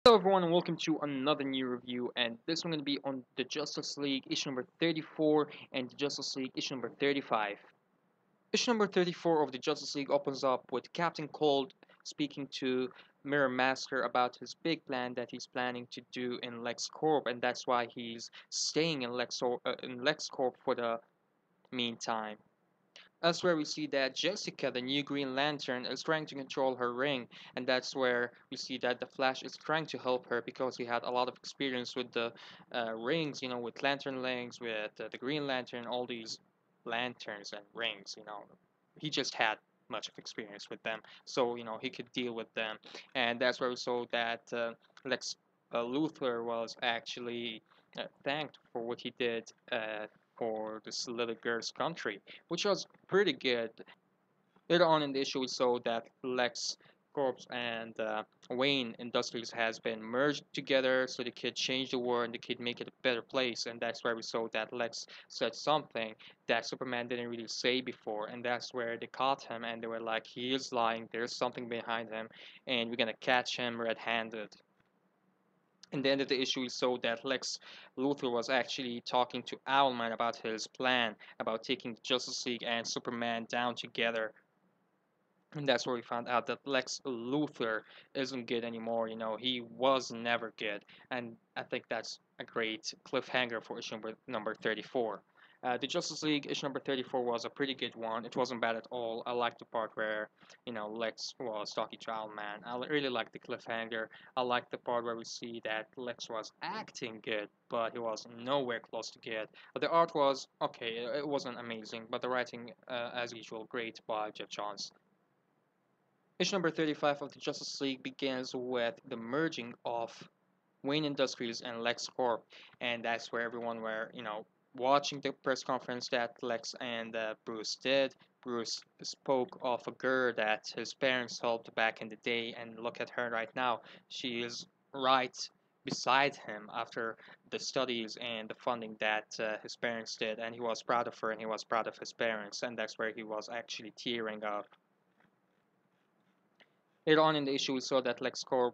Hello everyone and welcome to another new review, and this one going to be on the Justice League issue number 34 and the Justice League issue number 35. Issue number 34 of the Justice League opens up with Captain Cold speaking to Mirror Master about his big plan that he's planning to do in LexCorp, and that's why he's staying in LexCorp for the meantime. Elsewhere, we see that Jessica, the new Green Lantern, is trying to control her ring, and that's where we see that the Flash is trying to help her because he had a lot of experience with the rings, with Lantern Links, with the Green Lantern, all these lanterns and rings. He just had much of experience with them, so he could deal with them, and that's where we saw that Lex Luthor was actually thanked for what he did for this little girl's country, which was pretty good. Later on in the issue, we saw that Lex Corps and Wayne Industries has been merged together so they could change the world and they could make it a better place. And that's where we saw that Lex said something that Superman didn't really say before. And that's where they caught him and they were like, he is lying, there's something behind him, and we're gonna catch him red handed. In the end of the issue, we saw that Lex Luthor was actually talking to Owlman about his plan about taking the Justice League and Superman down together. And that's where we found out that Lex Luthor isn't good anymore. He was never good. And I think that's a great cliffhanger for issue number 34. The Justice League issue number 34 was a pretty good one. It wasn't bad at all. I liked the part where, Lex was talking to Owlman. I really liked the cliffhanger. I liked the part where we see that Lex was acting good, but he was nowhere close to good. The art was okay. It wasn't amazing, but the writing, as usual, great by Jeff Johns. Issue number 35 of the Justice League begins with the merging of Wayne Industries and LexCorp, and that's where everyone were, watching the press conference that Lex and Bruce did. Bruce spoke of a girl that his parents helped back in the day, and look at her right now. She is right beside him after the studies and the funding that his parents did, and he was proud of her and he was proud of his parents, and that's where he was actually tearing up. Later on in the issue, we saw that Lex Luthor,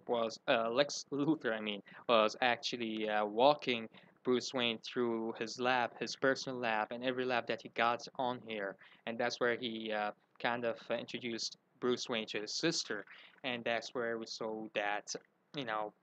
was actually walking Bruce Wayne through his lab, his personal lab, and every lab that he got on here, and that's where he kind of introduced Bruce Wayne to his sister, and that's where we saw that.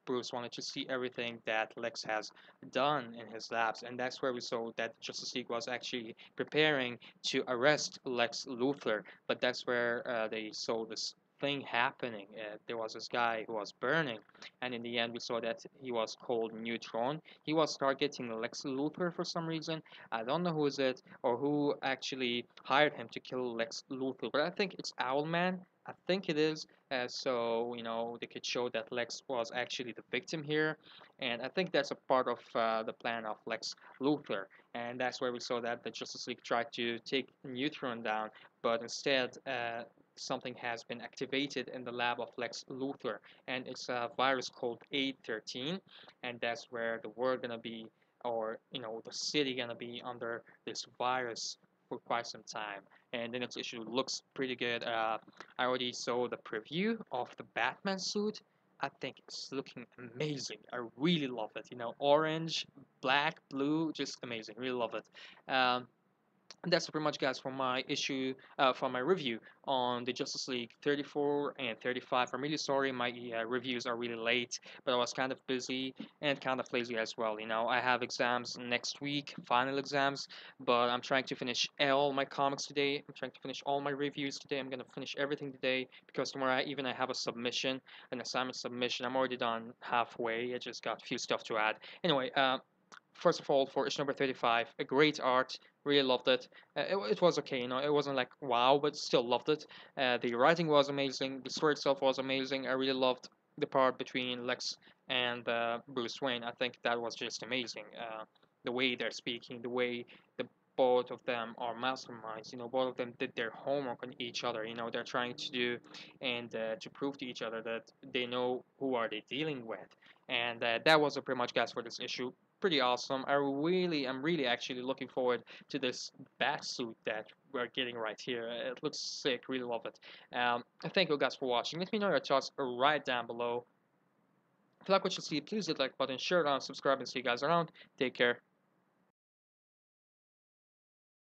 Bruce wanted to see everything that Lex has done in his labs, and that's where we saw that Justice League was actually preparing to arrest Lex Luthor. But that's where they saw this thing happening. There was this guy who was burning, and in the end, we saw that he was called Neutron. He was targeting Lex Luthor for some reason. I don't know who is it or who actually hired him to kill Lex Luthor, but I think it's Owlman. I think it is, so they could show that Lex was actually the victim here, and I think that's a part of the plan of Lex Luthor, and that's where we saw that the Justice League tried to take Neutron down, but instead something has been activated in the lab of Lex Luthor, and it's a virus called A-13, and that's where the world gonna be, or the city gonna be under this virus for quite some time. And the next issue looks pretty good. I already saw the preview of the Batman suit. I think it's looking amazing. I really love it. Orange, black, blue, just amazing. Really love it. And that's pretty much, guys, for my review on the Justice League 34 and 35. I'm really sorry my reviews are really late, but I was kind of busy and kind of lazy as well. I have exams next week, final exams, but I'm trying to finish all my comics today. I'm trying to finish all my reviews today. I'm gonna finish everything today because tomorrow I have a submission, an assignment submission. I'm already done halfway. I just got a few stuff to add. Anyway, first of all, for issue number 35, a great art, really loved it. It was okay, it wasn't like wow, but still loved it. The writing was amazing, the story itself was amazing. I really loved the part between Lex and Bruce Wayne. I think that was just amazing. The way they're speaking, the way the both of them are masterminds. Both of them did their homework on each other. They're trying to do and to prove to each other that they know who are they dealing with. And that was pretty much, guys, for this issue. Pretty awesome. I'm really actually looking forward to this bat suit that we're getting right here. It looks sick. Really love it. Thank you, guys, for watching. Let me know your thoughts right down below. If you like what you see, please hit the like button, share it on, subscribe, and see you guys around. Take care.